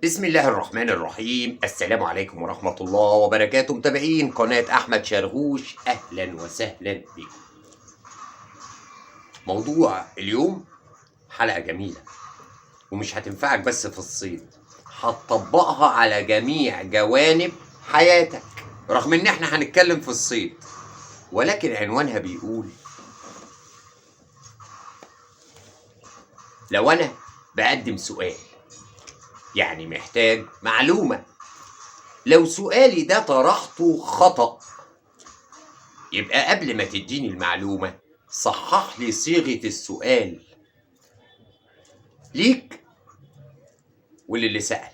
بسم الله الرحمن الرحيم. السلام عليكم ورحمة الله وبركاته. متابعين قناة أحمد شرغوش، أهلا وسهلا بكم. موضوع اليوم حلقة جميلة ومش هتنفعك بس في الصيد، هتطبقها على جميع جوانب حياتك، رغم ان احنا هنتكلم في الصيد، ولكن عنوانها بيقول لو انا بقدم سؤال يعني محتاج معلومة، لو سؤالي ده طرحته خطأ يبقى قبل ما تديني المعلومة صحح لي صيغة السؤال ليك وللي سأل.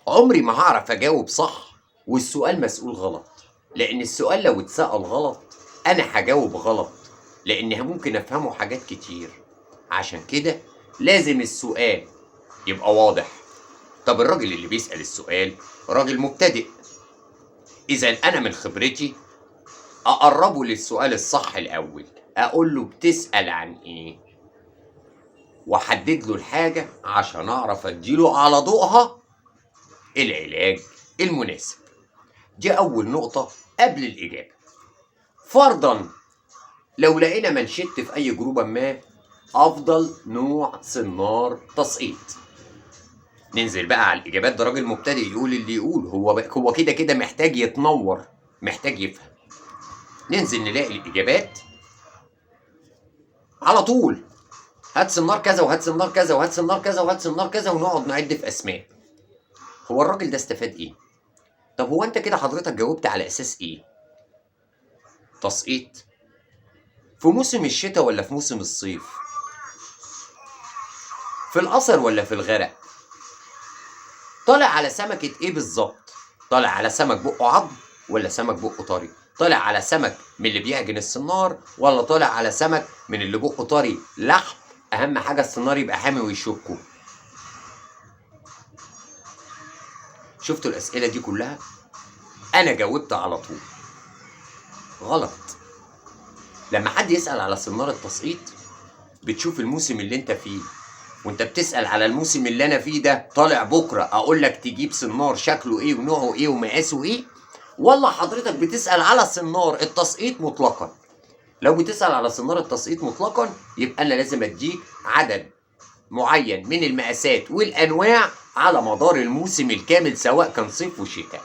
عمري ما هعرف أجاوب صح والسؤال مسؤول غلط، لأن السؤال لو اتسأل غلط أنا هجاوب غلط، لأنها ممكن أفهمه حاجات كتير. عشان كده لازم السؤال يبقى واضح. طب الراجل اللي بيسأل السؤال راجل مبتدئ، إذا أنا من خبرتي أقربه للسؤال الصح الأول، أقول له بتسأل عن إيه، وأحدد له الحاجة عشان أعرف أديله على ضوءها العلاج المناسب. دي أول نقطة قبل الإجابة. فرضا لو لقينا منشط في أي جروبة ما أفضل نوع صنار تسقيط، ننزل بقى على الإجابات. ده راجل مبتدئ يقول اللي يقول، هو كده كده محتاج يتنور، محتاج يفهم. ننزل نلاقي الإجابات على طول، هات صنار كذا وهات صنار كذا وهات صنار كذا وهات صنار كذا، ونقعد نعد في أسماء. هو الراجل ده استفاد إيه؟ طب هو أنت كده حضرتك جاوبت على أساس إيه؟ تسقيط في موسم الشتاء ولا في موسم الصيف؟ في القصر ولا في الغرق؟ طالع على سمكة إيه بالظبط؟ طالع على سمك بقه عظم ولا سمك بقه طري؟ طالع على سمك من اللي بيعجن الصنار ولا طالع على سمك من اللي بقه طري لحم؟ أهم حاجة الصنار يبقى حامي ويشكه. شفتوا الأسئلة دي كلها؟ أنا جاوبت على طول غلط. لما حد يسأل على صنار التسقيط بتشوف الموسم اللي انت فيه، وانت بتسأل على الموسم اللي انا فيه ده طالع بكرة اقول لك تجيب صنار شكله ايه ونوعه ايه ومقاسه ايه، ولا حضرتك بتسأل على صنار التسقيط مطلقا؟ لو بتسأل على صنار التسقيط مطلقا يبقى انا لازم اديك عدد معين من المقاسات والانواع على مدار الموسم الكامل سواء كان صيف وشتاء.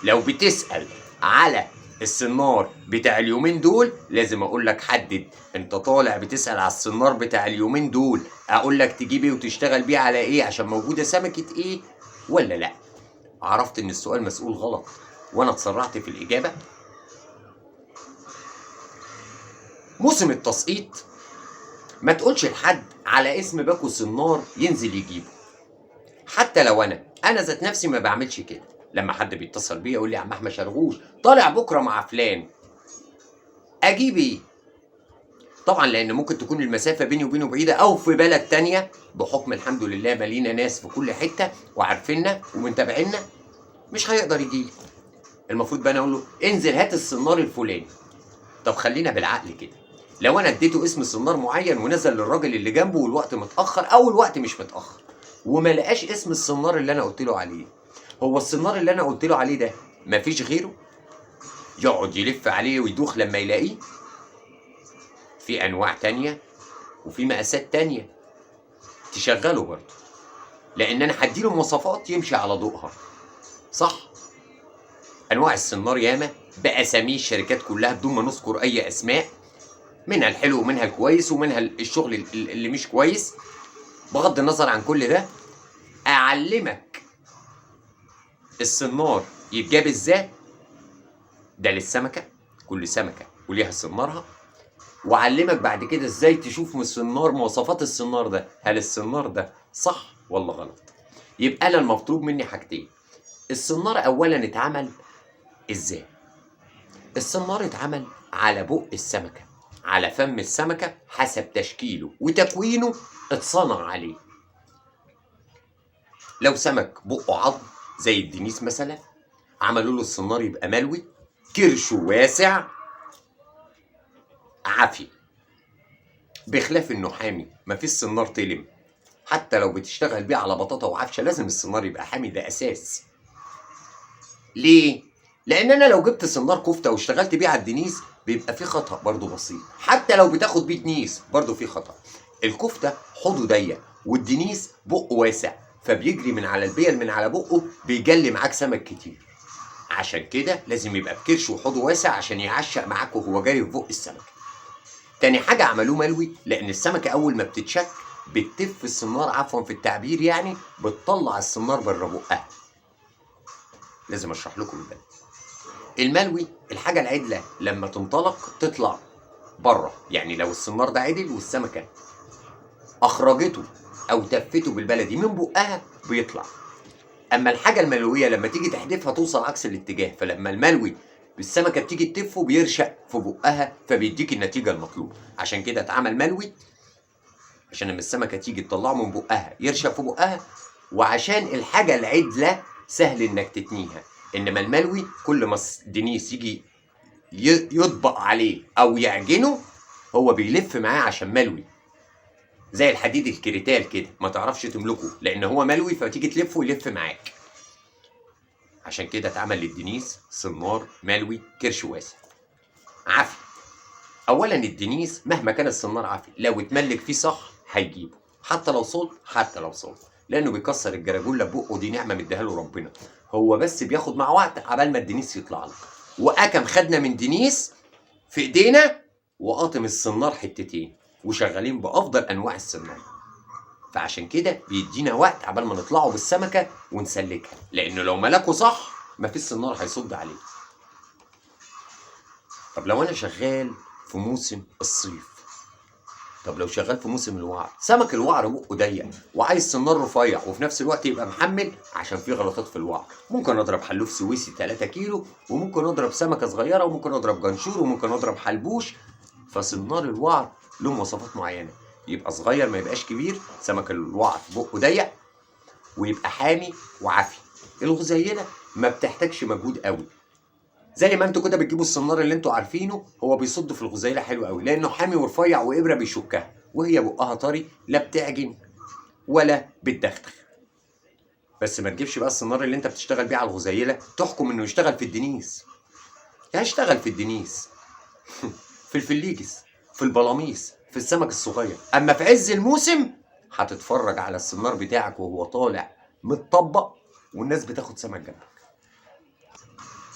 لو بتسأل على الصنار بتاع اليومين دول لازم اقول لك حدد، انت طالع بتسأل على الصنار بتاع اليومين دول اقول لك تجيب ايه وتشتغل بيه على ايه عشان موجودة سمكة ايه ولا لا. عرفت ان السؤال مسؤول غلط وانا اتسرعت في الاجابة. موسم التسقيط ما تقولش لحد على اسم باكو صنار ينزل يجيبه، حتى لو انا ذات نفسي ما بعملش كده. لما حد بيتصل بيا يقول لي يا عم احمد شرغوش طالع بكره مع فلان، اجيب ايه؟ طبعا لان ممكن تكون المسافه بيني وبينه بعيده او في بلد تانية، بحكم الحمد لله مالينا ناس في كل حته وعارفيننا ومتابعيننا، مش هيقدر يجيلي. المفروض بقى انا اقول له انزل هات الصنار الفلاني. طب خلينا بالعقل كده، لو انا اديته اسم صنار معين ونزل للراجل اللي جنبه والوقت متاخر او الوقت مش متاخر وما لقاش اسم الصنار اللي انا قلت له عليه، هو الصنار اللي انا قلت له عليه ده مفيش غيره؟ يقعد يلف عليه ويدوخ لما يلاقيه؟ في انواع تانية وفي مقاسات تانية تشغله برضه، لان انا هديله مواصفات يمشي على ضوءها. صح؟ انواع الصنار ياما باسامي الشركات كلها بدون ما نذكر اي اسماء، منها الحلو ومنها الكويس ومنها الشغل اللي مش كويس. بغض النظر عن كل ده اعلمك الصنار يتجاب ازاي، ده للسمكه، كل سمكه وليها صنارها، واعلمك بعد كده ازاي تشوف من الصنار مواصفات الصنار ده هل الصنار ده صح ولا غلط. يبقى انا المطلوب مني حاجتين. الصنار اولا اتعمل ازاي؟ الصنار اتعمل على بق السمكه، على فم السمكه، حسب تشكيله وتكوينه اتصنع عليه. لو سمك بقه عظم زي الدنيس مثلا عملوا له الصنار يبقى ملوي، كرشه واسع عافي، بخلاف انه حامي مفيش صنار تلم، حتى لو بتشتغل بيه على بطاطا وعفشه لازم السنار يبقى حامي، ده اساس. ليه؟ لان انا لو جبت سنار كفته واشتغلت بيه على الدنيس بيبقى فيه خطأ برضو بسيط، حتى لو بتاخد بيه دنيس برضو فيه خطأ. الكفته حوضه ضيق والدنيس بقه واسع، فبيجري من على البيل من على بقه بيجلي معاك سمك كتير. عشان كده لازم يبقى بكرش وحوضه واسع عشان يعشق معاك وهو جاري في بق السمكه. تاني حاجه عملوه ملوي، لان السمكه اول ما بتتشك بتتف السنار، عفوا في التعبير يعني، بتطلع السنار بره بقها. لازم اشرح لكم البلد. الملوي الحاجه العدله لما تنطلق تطلع بره، يعني لو السنار ده عدل والسمكه اخرجته او تفته بالبلدي من بقها بيطلع. اما الحاجه الملويه لما تيجي تحدفها توصل عكس الاتجاه، فلما الملوي السمكه بتيجي تتفه بيرشق في بقها فبيديك النتيجه المطلوبه. عشان كده اتعمل ملوي، عشان لما السمكه تيجي تطلعه من بقها يرشق في بقها، وعشان الحاجه العدله سهل انك تتنيها. انما الملوي كل ما دنيس يجي يطبق عليه او يعجنه هو بيلف معاه عشان ملوي، زي الحديد الكريتال كده ما تعرفش تملكه لان هو ملوي، فتيجي تلفه ويلف معاك. عشان كده اتعمل للدنيس سنار ملوي كرش واسع عافي. اولا الدنيس مهما كان السنار عافي لو اتملك فيه صح هيجيبه، حتى لو صلب، حتى لو صلب، لانه بيكسر الجراجوله ببقه، دي نعمه مديها له ربنا. هو بس بياخد مع وقت عبال ما الدنيس يطلع لك. واكم خدنا من دنيس في ايدينا وقاطم السنار حتتين وشغالين بافضل انواع السنار، فعشان كده بيدينا وقت عبال ما نطلعه بالسمكه ونسلكها، لانه لو ملكه صح مفيش سنار هيصد عليه. طب لو انا شغال في موسم الصيف، طب لو شغال في موسم الوعر، سمك الوعر بقه ضيق وعايز سنار رفيع وفي نفس الوقت يبقى محمل، عشان في غلطات في الوعر. ممكن اضرب حلوف سويسي 3 كيلو، وممكن اضرب سمكه صغيره، وممكن اضرب جنشور، وممكن اضرب حلبوش. فسنار الوعر له مواصفات معينه، يبقى صغير ما يبقاش كبير، سمك الوعر بقه ضيق، ويبقى حامي وعافي. الغزيله ما بتحتاجش مجهود قوي، زي ما انتوا كده بتجيبوا السنار اللي انتوا عارفينه، هو بيصد في الغزيله حلو قوي لانه حامي ورفيع وابره بيشكها، وهي بقها طري لا بتعجن ولا بتدخدخ. بس ما تجيبش بقى السنار اللي انت بتشتغل بيه على الغزيله تحكم انه يشتغل في الدنيس. هيشتغل في الدنيس في الفليجس، في البلاميس، في السمك الصغير. اما في عز الموسم هتتفرج على السنار بتاعك وهو طالع متطبق والناس بتاخد سمك جنبك.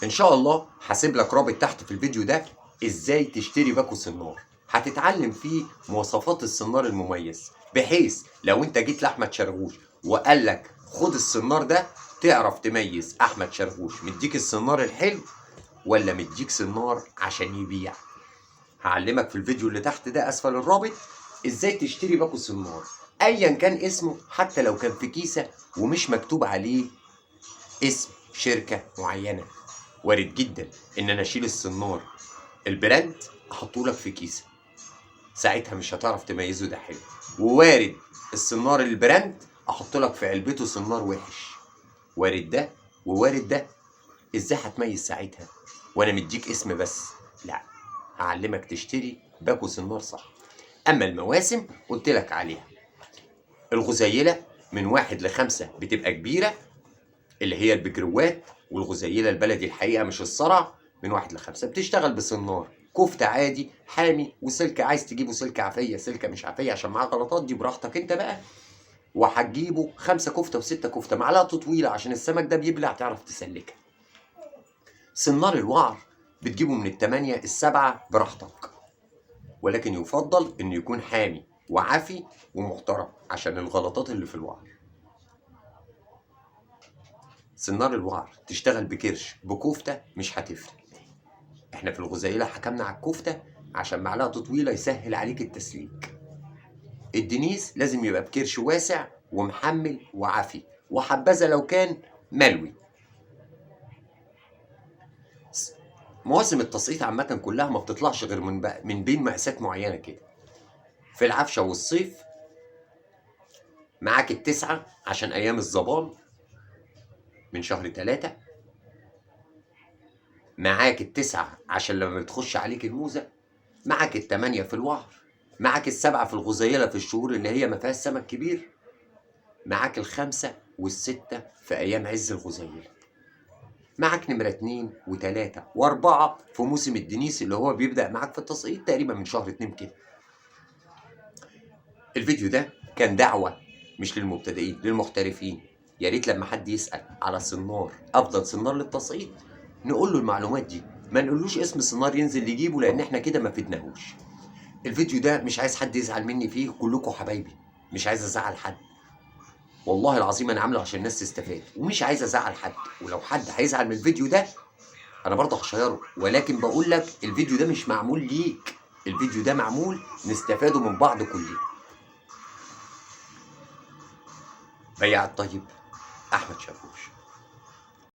ان شاء الله هسيب لك رابط تحت في الفيديو ده ازاي تشتري باكو سنار، هتتعلم فيه مواصفات السنار المميز، بحيث لو انت جيت لاحمد شرغوش وقال لك خد السنار ده تعرف تميز احمد شرغوش مديك السنار الحلو ولا مديك سنار عشان يبيع. هعلمك في الفيديو اللي تحت ده اسفل الرابط ازاي تشتري باكو سنار ايا كان اسمه، حتى لو كان في كيسه ومش مكتوب عليه اسم شركه معينه. وارد جدا ان انا اشيل السنار البراند احطه لك في كيسه، ساعتها مش هتعرف تميزه ده حلو. ووارد السنار البراند احط لك في علبته سنار وحش، وارد ده ووارد ده. ازاي هتميز ساعتها وانا مديك اسم بس؟ لا، هعلمك تشتري باكو سنار صح. اما المواسم قلت لك عليها، الغزيله من 1 ل5 بتبقى كبيره اللي هي البجروات، والغزيله البلدي الحقيقه مش الصرع، من 1 ل5 بتشتغل بسنار كفته عادي حامي وسلك. عايز تجيبه سلك عافيه سلكه مش عافيه عشان معاه غلطات دي براحتك انت بقى. وهتجيبه 5 كفته و6 كفته، معلقته طويله عشان السمك ده بيبلع تعرف تسلكها. سنار الوعر بتجيبه من ال8 ال7 براحتك، ولكن يفضل انه يكون حامي وعافي ومحترم عشان الغلطات اللي في الوعر. سنار الوعر تشتغل بكرش بكفته مش هتفرق. احنا في الغزيله حكمنا على الكفته عشان معلقته طويله يسهل عليك التسليك. الدنيس لازم يبقى بكرش واسع ومحمل وعافي، وحبذا لو كان ملوي. مواسم التسقيط عامه كلها ما بتطلعش غير من بين مقاسات معينه كده. في العفشه والصيف معاك ال9 عشان ايام الظبان من شهر 3، معاك ال9 عشان لما بتخش عليك الموزه، معاك ال8 في الوعر، معاك ال7 في الغزيله في الشهور اللي هي ما فيهاش سمك كبير، معاك ال5 وال6 في ايام عز الغزيل، معاك نمرة 2 و3 و4 في موسم الدنيس اللي هو بيبدأ معاك في التسقيط تقريبا من شهر 2 كده. الفيديو ده كان دعوة مش للمبتدئين، للمحترفين. يا ريت لما حد يسأل على صنار أفضل صنار للتسقيط نقول له المعلومات دي، ما نقولوش اسم صنار ينزل يجيبه، لأن احنا كده ما فدناهوش. الفيديو ده مش عايز حد يزعل مني فيه، كلكم حبايبي، مش عايز أزعل حد. والله العظيم أنا عامله عشان الناس تستفاد ومش عايز أزعل حد، ولو حد هيزعل من الفيديو ده انا برضه هشيره، ولكن بقول لك الفيديو ده مش معمول ليك، الفيديو ده معمول نستفادوا من بعض كلنا. بياع الطيب احمد شاكوش.